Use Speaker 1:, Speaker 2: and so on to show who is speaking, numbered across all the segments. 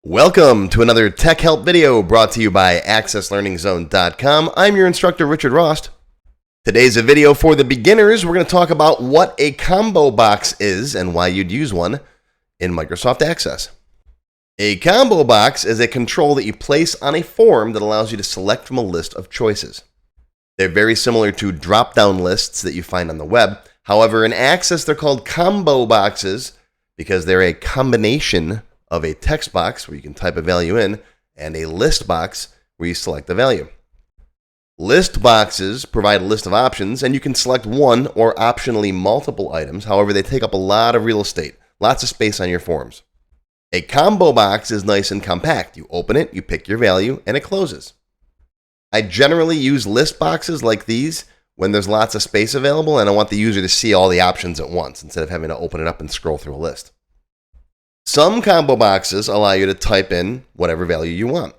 Speaker 1: Welcome to another Tech Help video brought to you by AccessLearningZone.com. I'm your instructor, Richard Rost. Today's a video for the beginners. We're going to talk about what a combo box is and why you'd use one in Microsoft Access. A combo box is a control that you place on a form that allows you to select from a list of choices. They're very similar to drop-down lists that you find on the web. However, in Access, they're called combo boxes because they're a combination of a text box where you can type a value in and a list box where you select the value. List boxes provide a list of options and you can select one or optionally multiple items. However, they take up a lot of real estate, lots of space on your forms. A combo box is nice and compact. You open it, you pick your value, and it closes. I generally use list boxes like these when there's lots of space available and I want the user to see all the options at once instead of having to open it up and scroll through a list. Some combo boxes allow you to type in whatever value you want.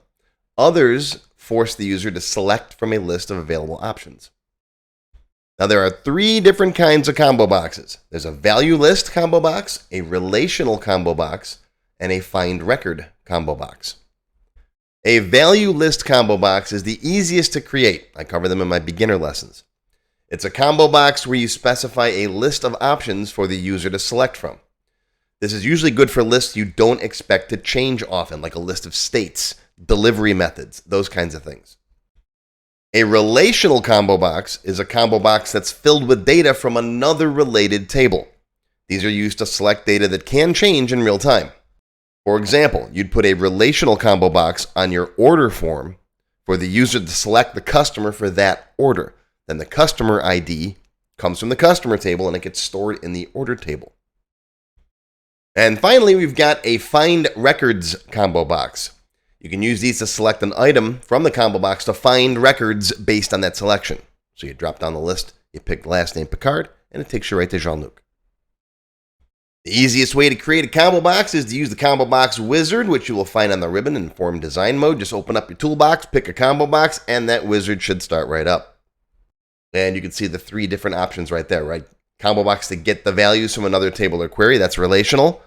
Speaker 1: Others force the user to select from a list of available options. Now, there are three different kinds of combo boxes. There's a value list combo box, a relational combo box, and a find record combo box. A value list combo box is the easiest to create. I cover them in my beginner lessons. It's a combo box where you specify a list of options for the user to select from. This is usually good for lists you don't expect to change often, like a list of states, delivery methods, those kinds of things. A relational combo box is a combo box that's filled with data from another related table. These are used to select data that can change in real time. For example, you'd put a relational combo box on your order form for the user to select the customer for that order. Then the customer ID comes from the customer table and it gets stored in the order table. And finally, we've got a find records combo box. You can use these to select an item from the combo box to find records based on that selection. So you drop down the list, you pick the last name Picard, and it takes you right to Jean-Luc. The easiest way to create a combo box is to use the combo box wizard, which you will find on the ribbon in form design mode. Just open up your toolbox, pick a combo box, and that wizard should start right up. And you can see the three different options right there, right? Combo box to get the values from another table or query, that's relational.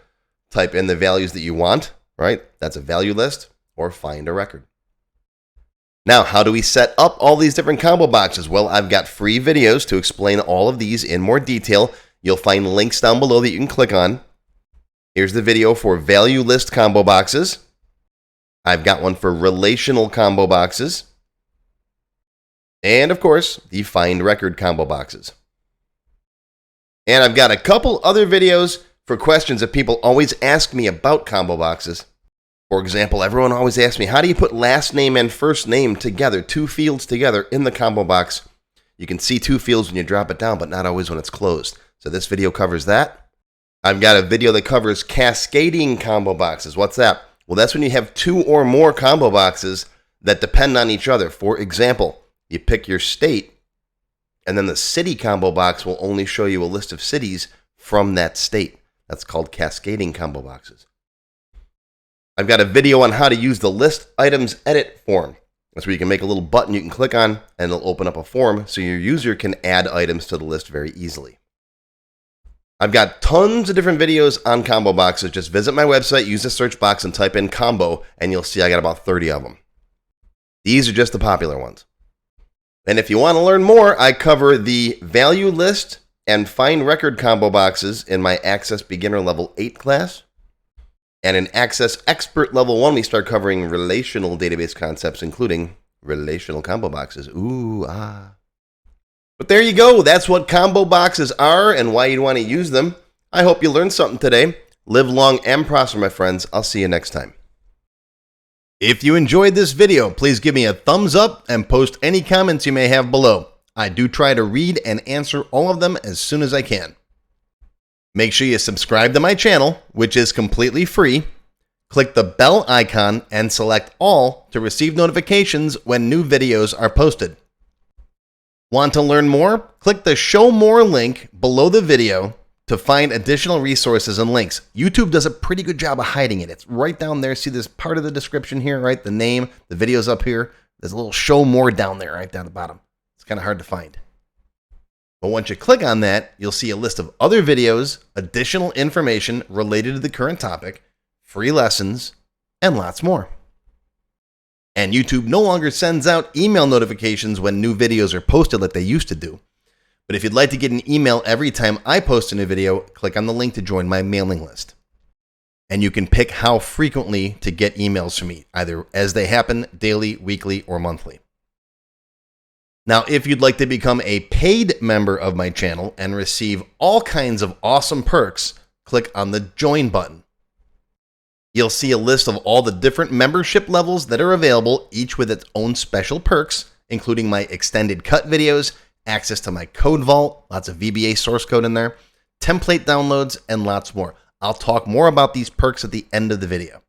Speaker 1: Type in the values that you want, right? That's a value list, or find a record. Now, how do we set up all these different combo boxes? Well, I've got free videos to explain all of these in more detail. You'll find links down below that you can click on. Here's the video for value list combo boxes. I've got one for relational combo boxes. And of course, the find record combo boxes. And I've got a couple other videos for questions that people always ask me about combo boxes. For example, everyone always asks me, how do you put last name and first name together, two fields together in the combo box? You can see two fields when you drop it down, but not always when it's closed. So this video covers that. I've got a video that covers cascading combo boxes. What's that? Well, that's when you have two or more combo boxes that depend on each other. For example, you pick your state, and then the city combo box will only show you a list of cities from that state. That's called cascading combo boxes. I've got a video on how to use the list items edit form. That's where you can make a little button you can click on and it'll open up a form so your user can add items to the list very easily. I've got tons of different videos on combo boxes. Just visit my website, use the search box and type in combo and you'll see I got about 30 of them. These are just the popular ones. And if you want to learn more, I cover the value list and find record combo boxes in my Access Beginner Level 8 class. And in Access Expert Level 1, we start covering relational database concepts, including relational combo boxes. Ooh, ah. But there you go. That's what combo boxes are and why you'd want to use them. I hope you learned something today. Live long and prosper, my friends. I'll see you next time. If you enjoyed this video, please give me a thumbs up and post any comments you may have below. I do try to read and answer all of them as soon as I can. Make sure you subscribe to my channel, which is completely free. Click the bell icon and select all to receive notifications when new videos are posted. Want to learn more? Click the Show More link below the video to find additional resources and links. YouTube does a pretty good job of hiding it. It's right down there. See this part of the description here, right? The name, the video's up here. There's a little Show More down there, right down the bottom. It's kind of hard to find. But once you click on that, you'll see a list of other videos, additional information related to the current topic, free lessons, and lots more. And YouTube no longer sends out email notifications when new videos are posted like they used to do. But if you'd like to get an email every time I post a new video, click on the link to join my mailing list. And you can pick how frequently to get emails from me, either as they happen, daily, weekly, or monthly. Now, if you'd like to become a paid member of my channel and receive all kinds of awesome perks, click on the Join button. You'll see a list of all the different membership levels that are available, each with its own special perks, including my extended cut videos, access to my code vault, lots of VBA source code in there, template downloads, and lots more. I'll talk more about these perks at the end of the video.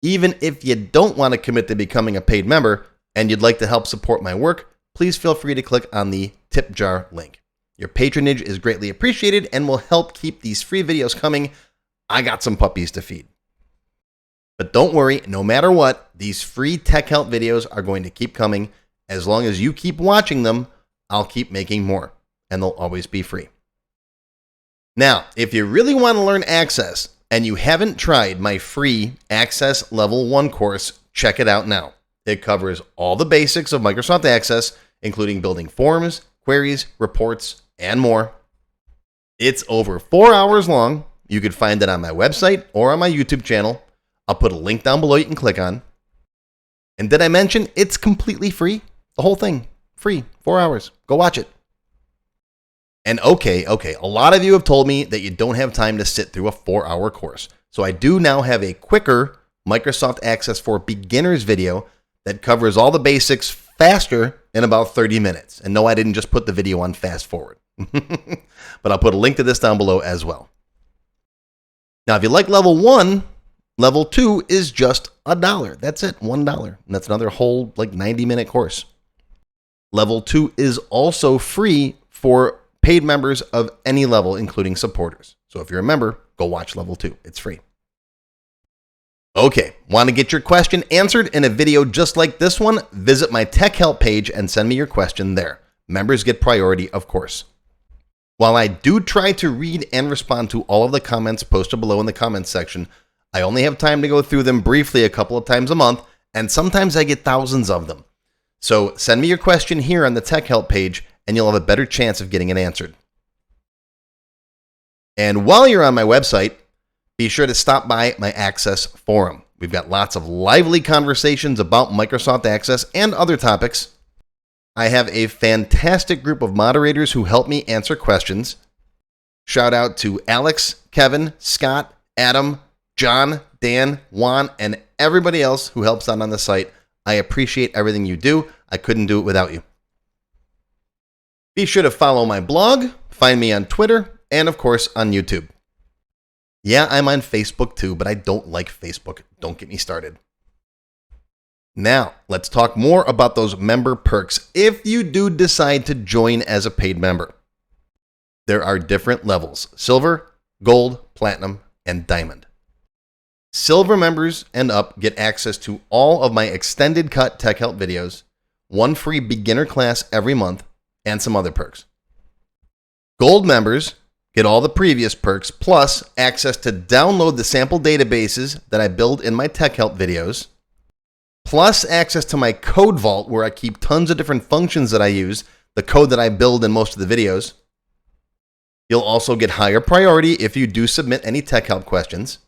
Speaker 1: Even if you don't want to commit to becoming a paid member and you'd like to help support my work, please feel free to click on the tip jar link. Your patronage is greatly appreciated and will help keep these free videos coming. I got some puppies to feed. But don't worry, no matter what, these free tech help videos are going to keep coming. As long as you keep watching them, I'll keep making more, and they'll always be free. Now, if you really want to learn Access and you haven't tried my free Access Level 1 course, check it out now. It covers all the basics of Microsoft Access, including building forms, queries, reports, and more. It's over 4 hours long. You can find it on my website or on my YouTube channel. I'll put a link down below you can click on. And did I mention it's completely free? The whole thing, free, 4 hours. Go watch it. And okay, a lot of you have told me that you don't have time to sit through a 4-hour course. So I do now have a quicker Microsoft Access for Beginners video that covers all the basics faster in about 30 minutes. And no, I didn't just put the video on fast forward. But I'll put a link to this down below as well. Now, if you like level 1, level 2 is just $1. That's it, $1. And that's another whole 90-minute course. Level 2 is also free for paid members of any level, including supporters. So if you're a member, go watch level 2. It's free. Okay, want to get your question answered in a video just like this one? Visit my tech help page and send me your question there. Members get priority, of course. While I do try to read and respond to all of the comments posted below in the comments section, I only have time to go through them briefly a couple of times a month, and sometimes I get thousands of them. So send me your question here on the tech help page, and you'll have a better chance of getting it answered. And while you're on my website, be sure to stop by my Access forum. We've got lots of lively conversations about Microsoft Access and other topics. I have a fantastic group of moderators who help me answer questions. Shout out to Alex, Kevin, Scott, Adam, John, Dan, Juan, and everybody else who helps out on the site. I appreciate everything you do. I couldn't do it without you. Be sure to follow my blog, find me on Twitter, and of course on YouTube. Yeah, I'm on Facebook too, but I don't like Facebook. Don't get me started. Now, let's talk more about those member perks if you do decide to join as a paid member. There are different levels: Silver, Gold, Platinum, and Diamond. Silver members and up get access to all of my extended cut tech help videos, one free beginner class every month, and some other perks. Gold members get all the previous perks, plus access to download the sample databases that I build in my tech help videos, plus access to my code vault where I keep tons of different functions that I use, the code that I build in most of the videos. You'll also get higher priority if you do submit any tech help questions.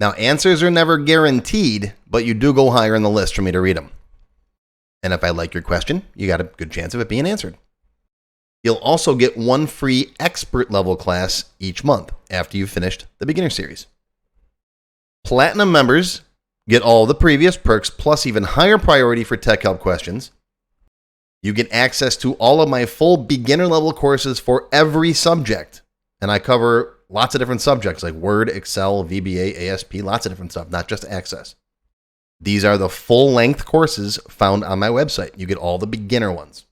Speaker 1: Now, answers are never guaranteed, but you do go higher in the list for me to read them. And if I like your question, you got a good chance of it being answered. You'll also get one free expert level class each month after you've finished the beginner series. Platinum members get all the previous perks plus even higher priority for tech help questions. You get access to all of my full beginner level courses for every subject. And I cover lots of different subjects like Word, Excel, VBA, ASP, lots of different stuff, not just Access. These are the full-length courses found on my website. You get all the beginner ones.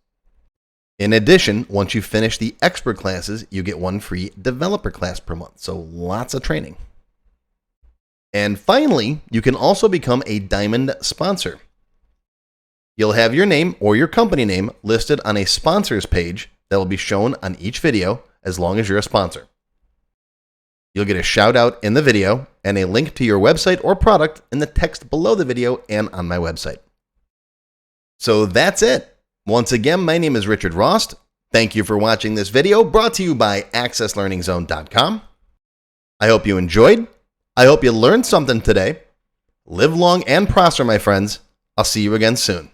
Speaker 1: In addition, once you finish the expert classes, you get one free developer class per month. So lots of training. And finally, you can also become a Diamond sponsor. You'll have your name or your company name listed on a sponsors page that will be shown on each video as long as you're a sponsor. You'll get a shout out in the video and a link to your website or product in the text below the video and on my website. So that's it. Once again, my name is Richard Rost. Thank you for watching this video brought to you by accesslearningzone.com. I hope you enjoyed. I hope you learned something today. Live long and prosper, my friends. I'll see you again soon.